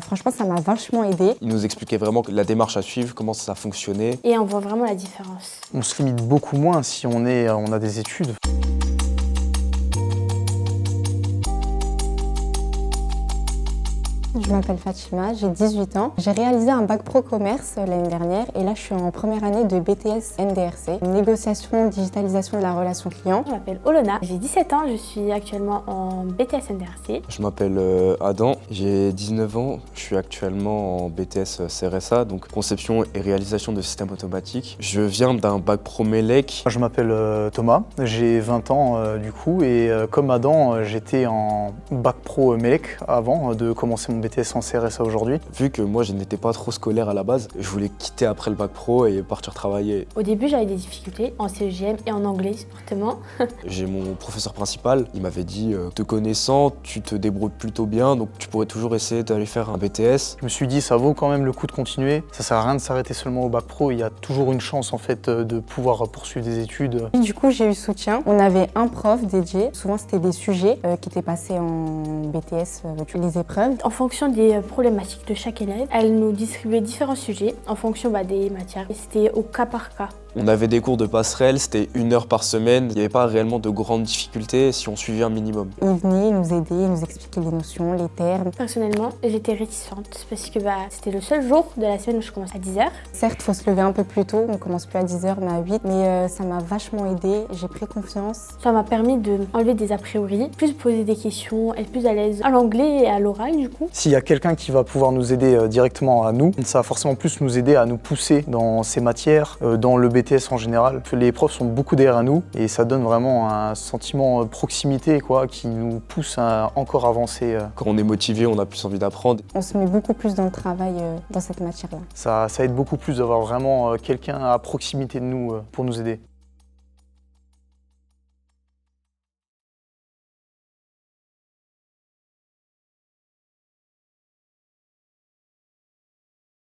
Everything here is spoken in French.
Franchement, ça m'a vachement aidé. Il nous expliquait vraiment la démarche à suivre, comment ça fonctionnait. Et on voit vraiment la différence. On se limite beaucoup moins si on a des études. Je m'appelle Fatima, j'ai 18 ans. J'ai réalisé un bac pro commerce l'année dernière et là je suis en première année de BTS NDRC, négociation, digitalisation de la relation client. Je m'appelle Olona, j'ai 17 ans, je suis actuellement en BTS NDRC. Je m'appelle Adam, j'ai 19 ans, je suis actuellement en BTS CRSA, donc conception et réalisation de systèmes automatiques. Je viens d'un bac pro MELEC. Je m'appelle Thomas, j'ai 20 ans du coup et comme Adam, j'étais en bac pro MELEC avant de commencer mon BTS en CRSA aujourd'hui. Vu que moi je n'étais pas trop scolaire à la base, je voulais quitter après le bac pro et partir travailler. Au début j'avais des difficultés en CEGM et en anglais fortement. J'ai mon professeur principal, il m'avait dit te connaissant, tu te débrouilles plutôt bien, donc tu pourrais toujours essayer d'aller faire un BTS. Je me suis dit ça vaut quand même le coup de continuer, ça sert à rien de s'arrêter seulement au bac pro, il y a toujours une chance en fait de pouvoir poursuivre des études. Du coup j'ai eu soutien, on avait un prof dédié, souvent c'était des sujets qui étaient passés en BTS, les épreuves. En fonction des problématiques de chaque élève, elle nous distribuait différents sujets en fonction des matières. Et c'était au cas par cas. On avait des cours de passerelle, c'était 1 heure par semaine. Il n'y avait pas réellement de grandes difficultés si on suivait un minimum. Ils venaient nous aider, nous expliquer les notions, les termes. Personnellement, j'étais réticente parce que c'était le seul jour de la semaine où je commence à 10h. Certes, il faut se lever un peu plus tôt, on commence plus à 10h mais à 8. Mais ça m'a vachement aidé, j'ai pris confiance. Ça m'a permis d'enlever des a priori, plus poser des questions, être plus à l'aise à l'anglais et à l'oral du coup. S'il y a quelqu'un qui va pouvoir nous aider directement à nous, ça va forcément plus nous aider à nous pousser dans ces matières, dans le BTS en général. Les profs sont beaucoup derrière nous et ça donne vraiment un sentiment de proximité qui nous pousse à encore avancer. Quand on est motivé, on a plus envie d'apprendre. On se met beaucoup plus dans le travail dans cette matière-là. Ça aide beaucoup plus d'avoir vraiment quelqu'un à proximité de nous pour nous aider.